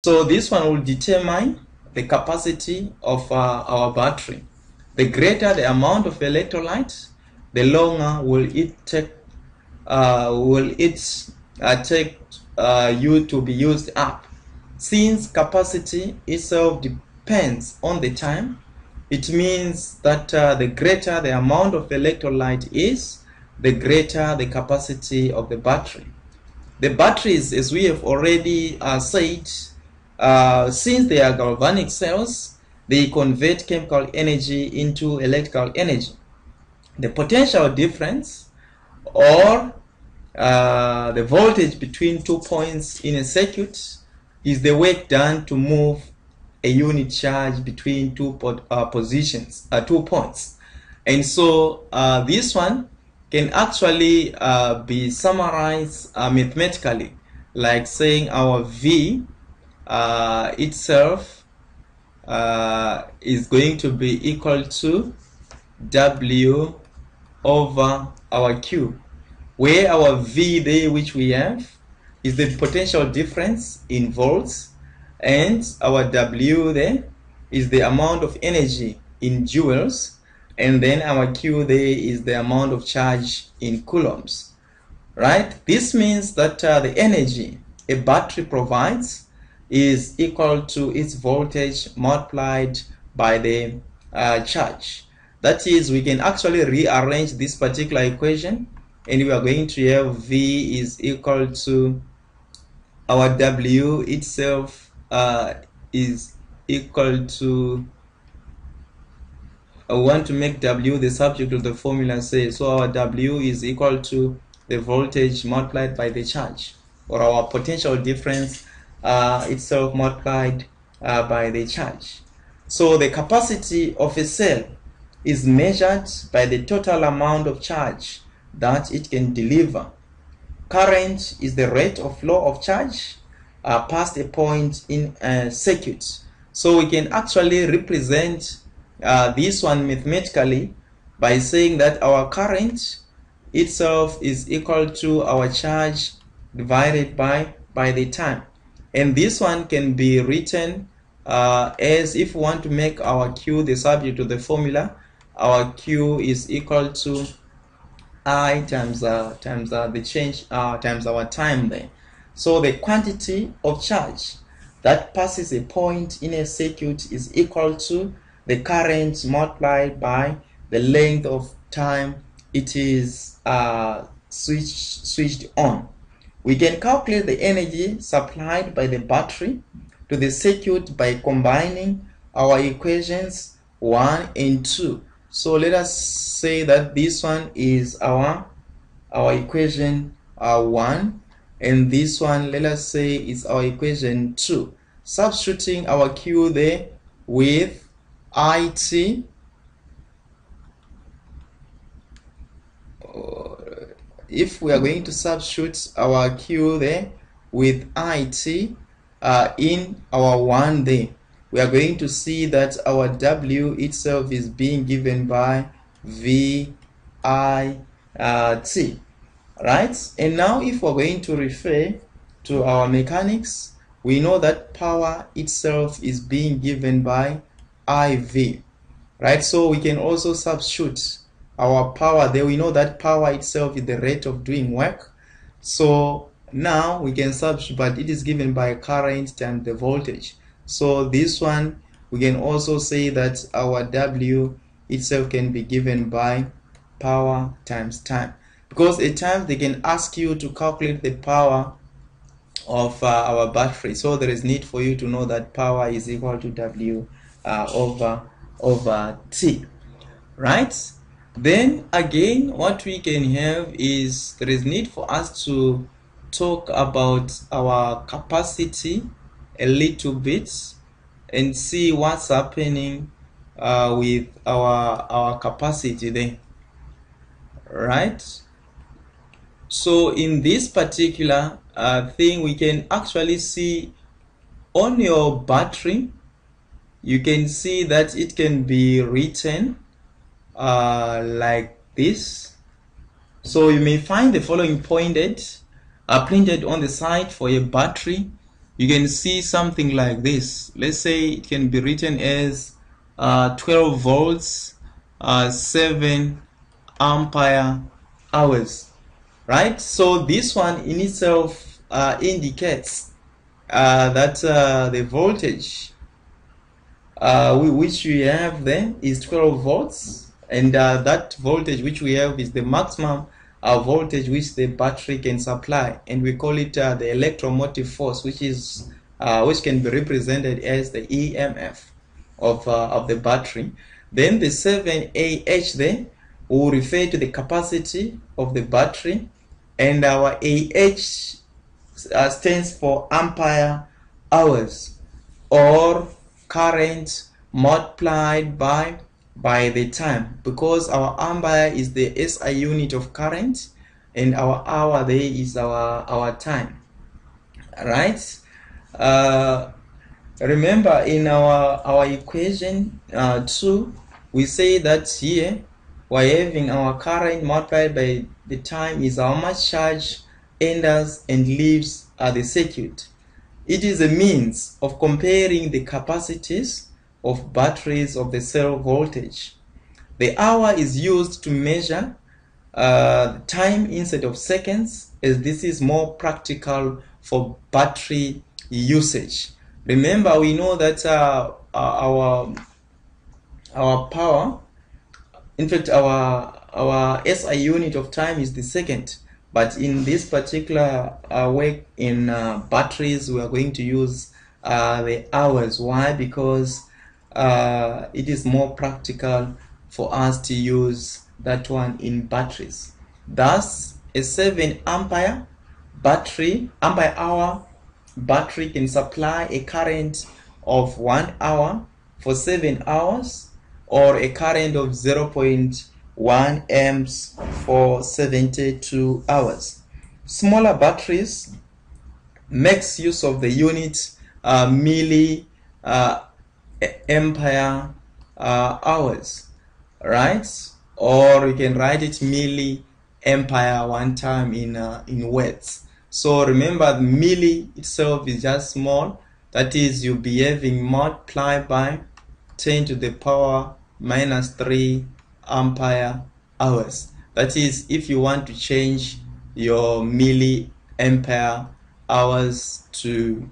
So this one will determine the capacity of our battery. The greater the amount of electrolyte, the longer will it take you to be used up. Since capacity itself depends on the time, it means that the greater the amount of electrolyte is, the greater the capacity of the battery. The batteries, as we have already said, since they are galvanic cells, they convert chemical energy into electrical energy. The potential difference, or the voltage between 2 points in a circuit, is the work done to move a unit charge between two points. And so this one can actually be summarized mathematically, like saying our V itself is going to be equal to W over our Q, where our V there, which we have, is the potential difference in volts, and our W there is the amount of energy in joules, and then our Q there is the amount of charge in coulombs. Right? This means that the energy a battery provides is equal to its voltage multiplied by the charge. That is, we can actually rearrange this particular equation, and we are going to have V is equal to our W itself is equal to, I want to make W the subject of the formula, say, so our W is equal to the voltage multiplied by the charge, or our potential difference itself multiplied by the charge. So the capacity of a cell is measured by the total amount of charge that it can deliver. Current is the rate of flow of charge past a point in a circuit. So we can actually represent this one mathematically by saying that our current itself is equal to our charge divided by the time. And this one can be written as, if we want to make our Q the subject of the formula, our Q is equal to I times the change times our time there. So the quantity of charge that passes a point in a circuit is equal to the current multiplied by the length of time it is switched on. We can calculate the energy supplied by the battery to the circuit by combining our equations 1 and 2. So let us say that this one is our equation 1, and this one, let us say, is our equation 2. Substituting our Q there with IT, if we are going to substitute our Q there with IT in our 1 there, we are going to see that our W itself is being given by VIT, right? And now if we're going to refer to our mechanics, we know that power itself is being given by IV, right? So we can also substitute our power there. We know that power itself is the rate of doing work. So now we can substitute, but it is given by current times the voltage. So this one, we can also say that our W itself can be given by power times time, because at times they can ask you to calculate the power of our battery. So there is need for you to know that power is equal to W over T, right? Then again, what we can have is, there is need for us to talk about our capacity a little bit and see what's happening with our capacity there, right? So in this particular thing, we can actually see on your battery, you can see that it can be written like this. So you may find the following printed on the side for a battery. you can see something like this. Let's say it can be written as 12 volts, 7 ampere hours, right? So this one in itself indicates that the voltage which we have there is 12 volts, and that voltage which we have is the maximum voltage which the battery can supply, and we call it the electromotive force, which is which can be represented as the EMF of the battery. Then the 7Ah there will refer to the capacity of the battery, and our AH stands for ampere hours, or current multiplied by the time, because our ampere is the SI unit of current and our hour there is our time, right? Remember in our equation 2, we say that here we're having our current multiplied by the time is how much charge enters and leaves the circuit. It is a means of comparing the capacities of batteries of the cell voltage. The hour is used to measure time instead of seconds, as this is more practical for battery usage. Remember, we know that our power, in fact our SI unit of time is the second, but in this particular work in batteries, we are going to use the hours. Why? Because it is more practical for us to use that one in batteries. Thus, a 7 ampere hour battery can supply a current of 1 hour for 7 hours, or a current of 0.1 amps for 72 hours. Smaller batteries makes use of the unit milli ampere hours, right? Or you can write it milli ampere one time in words. So remember, the milli itself is just small, that is, you'll be having multiplied by 10 to the power minus 3 ampere hours. That is, if you want to change your milli ampere hours to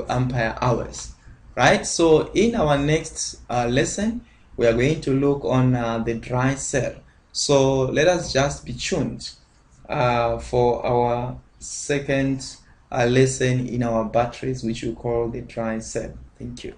ampere hours, right? So in our next lesson, we are going to look on the dry cell. So let us just be tuned for our second lesson in our batteries, which we call the dry cell. Thank you.